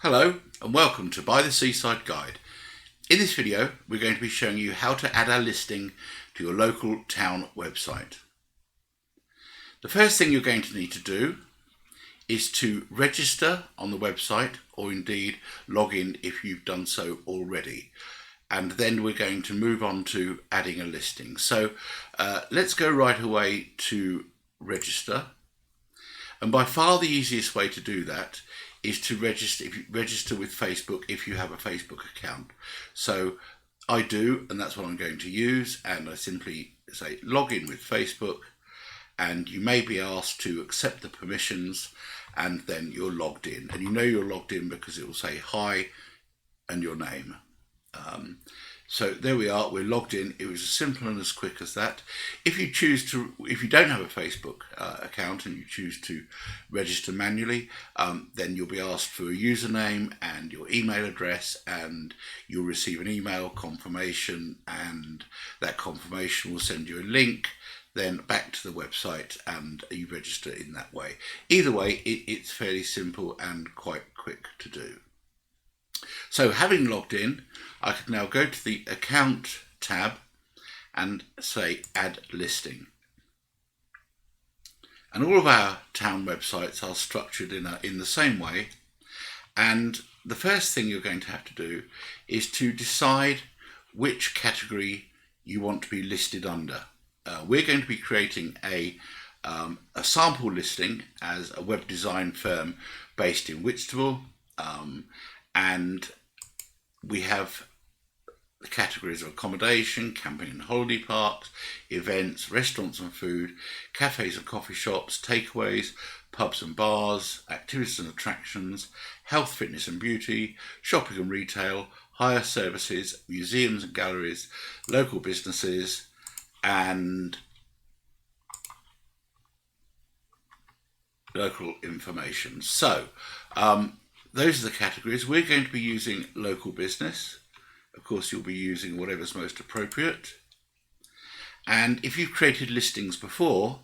Hello and welcome to Buy the Seaside Guide. In this video we're going to be showing you how to add our listing to your local town website. The first thing you're going to need to do is to register on the website, or indeed log in if you've done so already. And then we're going to move on to adding a listing. So let's go right away to register. And by far the easiest way to do that is to register with Facebook if you have a Facebook account. So I do, and that's what I'm going to use, and I simply say log in with Facebook, and you may be asked to accept the permissions, and then you're logged in. And you know you're logged in because it will say hi and your name. So there we are, we're logged in. It was as simple and as quick as that. If you don't have a Facebook account and you choose to register manually, then you'll be asked for a username and your email address, and you'll receive an email confirmation, and that confirmation will send you a link then back to the website, and you register in that way. Either way, it's fairly simple and quite quick to do. So having logged in, I can now go to the account tab and say add listing. And all of our town websites are structured in the same way. And the first thing you're going to have to do is to decide which category you want to be listed under. We're going to be creating a sample listing as a web design firm based in Whitstable, and we have the categories of accommodation, camping and holiday parks, events, restaurants and food, cafes and coffee shops, takeaways, pubs and bars, activities and attractions, health, fitness and beauty, shopping and retail, hire services, museums and galleries, local businesses, and local information. So those are the categories. We're going to be using local business. Of course, you'll be using whatever's most appropriate. And if you've created listings before,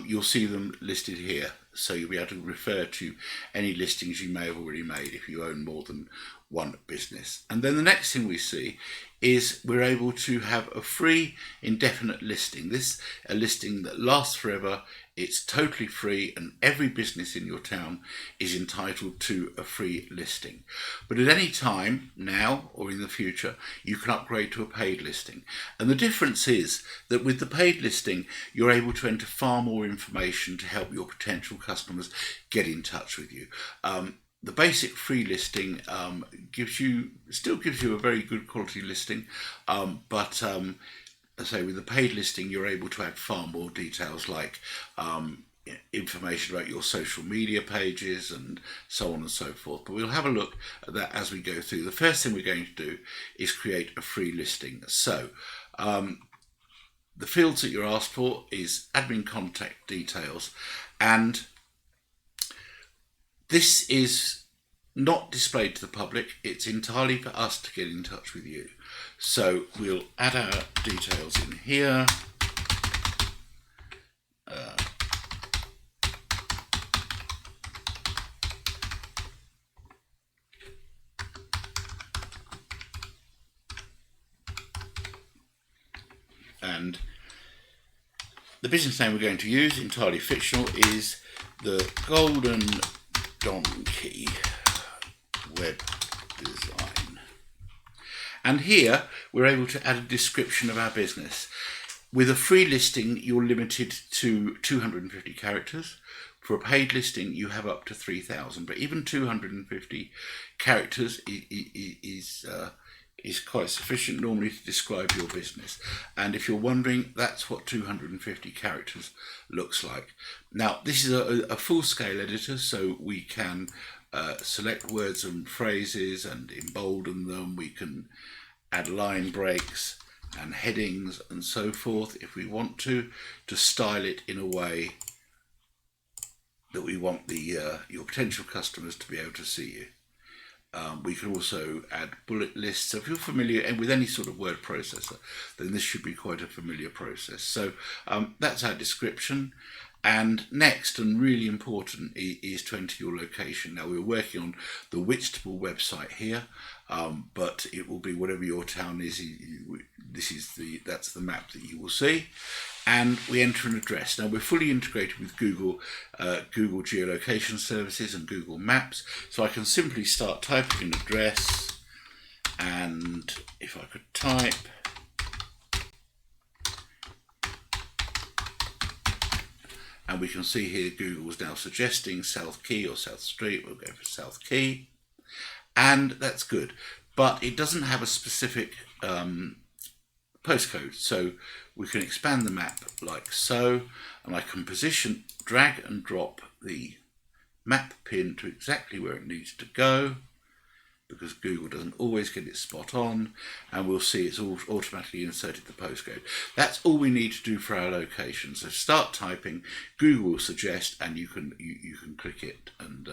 you'll see them listed here. So you'll be able to refer to any listings you may have already made if you own more than one business. And then the next thing we see is we're able to have a free indefinite listing. This a listing that lasts forever. It's totally free, and every business in your town is entitled to a free listing. But at any time, now or in the future, you can upgrade to a paid listing. And the difference is that with the paid listing, you're able to enter far more information to help your potential customers get in touch with you. The basic free listing still gives you a very good quality listing, but as I say, with the paid listing, you're able to add far more details like information about your social media pages and so on and so forth. But we'll have a look at that as we go through. The first thing we're going to do is create a free listing. So the fields that you're asked for is admin contact details, and this is not displayed to the public. It's entirely for us to get in touch with you. So we'll add our details in here. And the business name we're going to use, entirely fictional, is the Golden Donkey Web Design. And here we're able to add a description of our business. With a free listing, you're limited to 250 characters. For a paid listing, you have up to 3,000, but even 250 characters is quite sufficient normally to describe your business. And if you're wondering, that's what 250 characters looks like. Now, this is a full-scale editor, so we can select words and phrases and embolden them. We can add line breaks and headings and so forth if we want to style it in a way that we want your potential customers to be able to see you. We can also add bullet lists. So if you're familiar with any sort of word processor, then this should be quite a familiar process. So that's our description. And next, and really important, is to enter your location. Now, we're working on the Whitstable website here, but it will be whatever your town is. That's the map that you will see. And we enter an address. Now, we're fully integrated with Google geolocation services and Google Maps, so I can simply start typing an address, and if I could type and we can see here Google is now suggesting South Quay or South Street. We'll go for South Quay, and that's good, but it doesn't have a specific postcode, so we can expand the map like so, and I can drag and drop the map pin to exactly where it needs to go, because Google doesn't always get it spot on, and we'll see it's all automatically inserted the postcode. That's all we need to do for our location. So start typing, Google will suggest, and you can click it and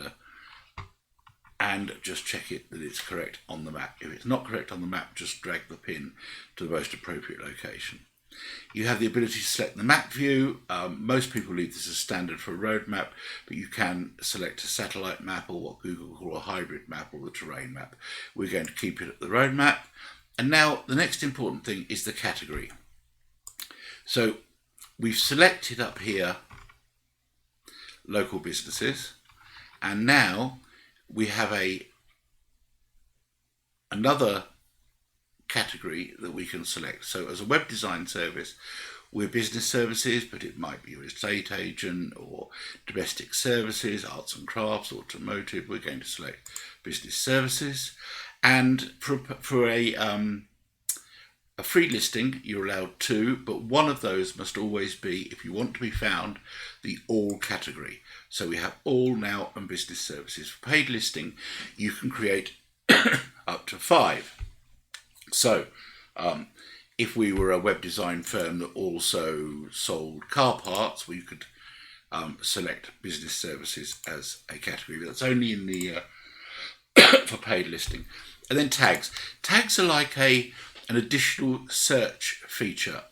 just check it that it's correct on the map. If it's not correct on the map, just drag the pin to the most appropriate location. You have the ability to select the map view. Most people leave this as standard for a road map, but you can select a satellite map, or what Google call a hybrid map, or the terrain map. We're going to keep it at the road map. And now the next important thing is the category. So we've selected up here local businesses, and now we have another category that we can select. So as a web design service, we're business services, but it might be your estate agent or domestic services, arts and crafts, automotive. We're going to select business services, and for a free listing you're allowed 2, but one of those must always be, if you want to be found, the all category. So we have all now and business services. For paid listing you can create up to 5. So if we were a web design firm that also sold car parts, we could select business services as a category, but that's only in the for paid listing. And then tags. Tags are like an additional search feature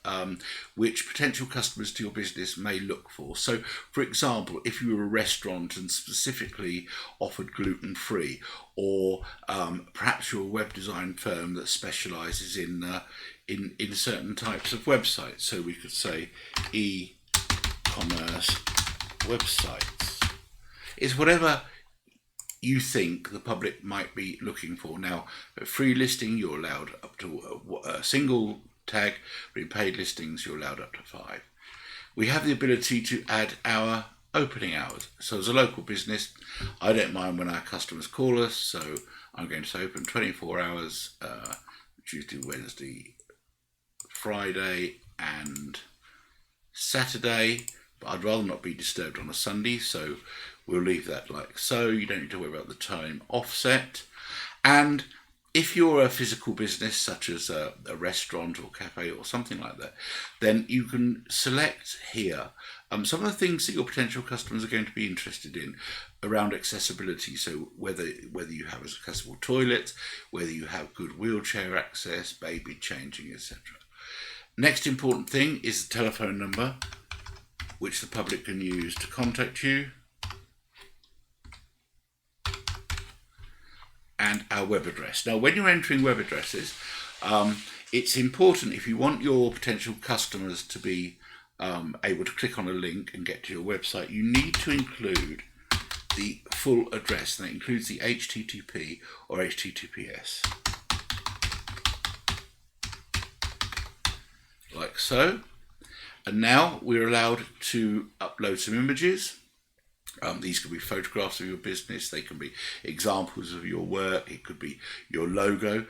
which potential customers to your business may look for. So, for example, if you were a restaurant and specifically offered gluten-free, or perhaps you're a web design firm that specialises in certain types of websites. So we could say e-commerce websites. It's whatever you think the public might be looking for. Now, at free listing, you're allowed up to a single tag, but in paid listings, you're allowed up to 5. We have the ability to add our opening hours. So as a local business, I don't mind when our customers call us, so I'm going to say open 24 hours, Tuesday, Wednesday, Friday, and Saturday, but I'd rather not be disturbed on a Sunday, so we'll leave that like so. You don't need to worry about the time offset. And if you're a physical business, such as a restaurant or cafe or something like that, then you can select here some of the things that your potential customers are going to be interested in around accessibility. So whether you have accessible toilets, whether you have good wheelchair access, baby changing, etc. Next important thing is the telephone number, which the public can use to contact you, and our web address. Now, when you're entering web addresses, it's important, if you want your potential customers to be able to click on a link and get to your website, you need to include the full address, and that includes the HTTP or HTTPS. Like so. And now we're allowed to upload some images. These could be photographs of your business, they can be examples of your work, it could be your logo.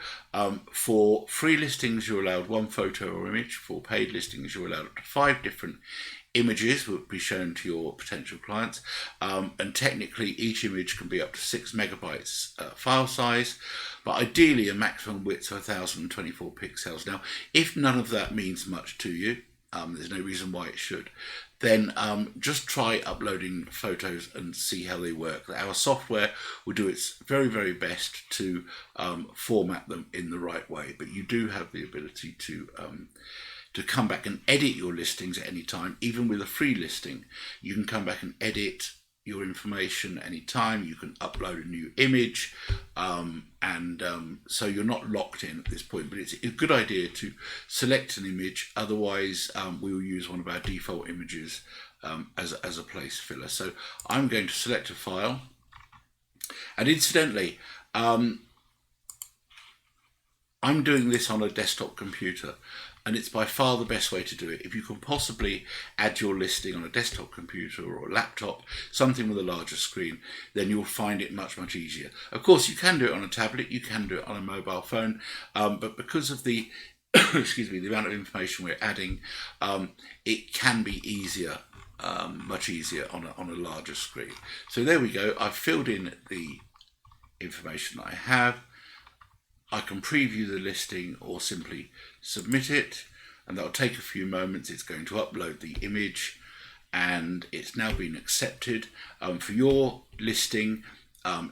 For free listings, you're allowed 1 photo or image. For paid listings, you're allowed up to 5 different images will be shown to your potential clients. And technically, each image can be up to 6 megabytes file size, but ideally a maximum width of 1024 pixels. Now, if none of that means much to you, there's no reason why it should, then just try uploading photos and see how they work. Our software will do its very, very best to format them in the right way, but you do have the ability to to come back and edit your listings at any time. Even with a free listing, you can come back and edit your information anytime. You can upload a new image, so you're not locked in at this point. But it's a good idea to select an image. Otherwise, we will use one of our default images as a place filler. So I'm going to select a file, and incidentally, I'm doing this on a desktop computer, and it's by far the best way to do it. If you can possibly add your listing on a desktop computer or a laptop, something with a larger screen, then you'll find it much, much easier. Of course, you can do it on a tablet, you can do it on a mobile phone, but because of the excuse me, the amount of information we're adding, it can be easier, much easier on a larger screen. So there we go. I've filled in the information that I have. I can preview the listing or simply submit it, and that'll take a few moments. It's going to upload the image, and it's now been accepted. For your listing,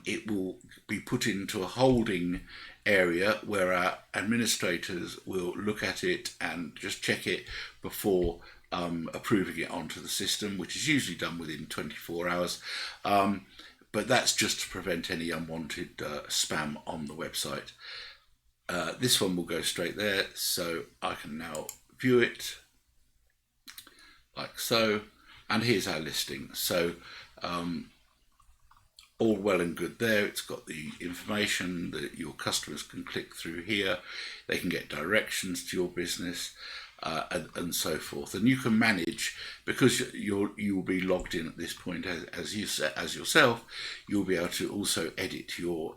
it will be put into a holding area where our administrators will look at it and just check it before approving it onto the system, which is usually done within 24 hours. But that's just to prevent any unwanted spam on the website. This one will go straight there, so I can now view it like so, and here's our listing. So all well and good there. It's got the information that your customers can click through here. They can get directions to your business, and so forth. And you can manage, because you will be logged in at this point as yourself. You'll be able to also edit your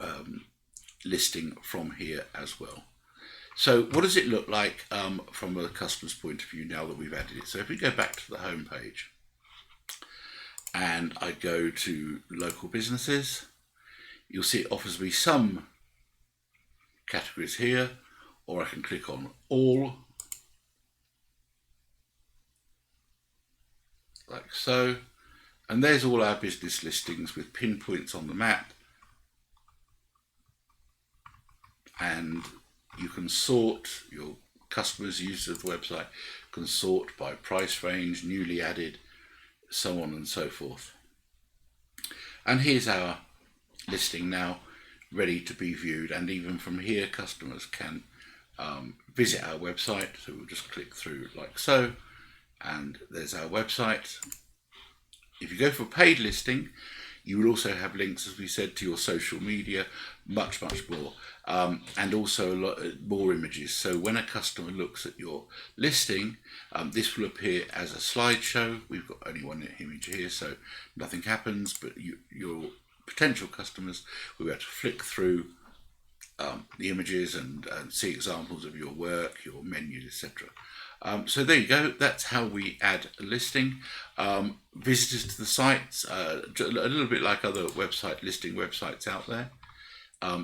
listing from here as well. So what does it look like from a customer's point of view now that we've added it? So if we go back to the home page and I go to local businesses, you'll see it offers me some categories here, or I can click on all, like so, and there's all our business listings with pinpoints on the map. And you can sort, your customers, users of the website can sort by price range, newly added, so on and so forth. And here's our listing now, ready to be viewed. And even from here, customers can visit our website. So we'll just click through like so, and there's our website. If you go for a paid listing, you will also have links, as we said, to your social media, much more, and also a lot more images. So when a customer looks at your listing, this will appear as a slideshow. We've got only one image here, so nothing happens, but your potential customers will be able to flick through the images and see examples of your work, your menus, etc. So there you go. That's how we add a listing. Visitors to the sites, a little bit like other listing websites out there,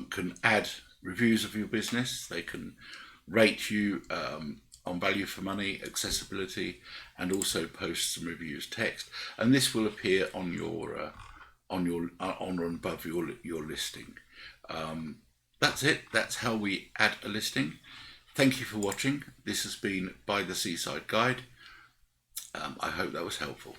can add reviews of your business. They can rate you on value for money, accessibility, and also post some reviews text. And this will appear on your on or above your listing. That's it. That's how we add a listing. Thank you for watching. This has been by the Seaside Guide. I hope that was helpful.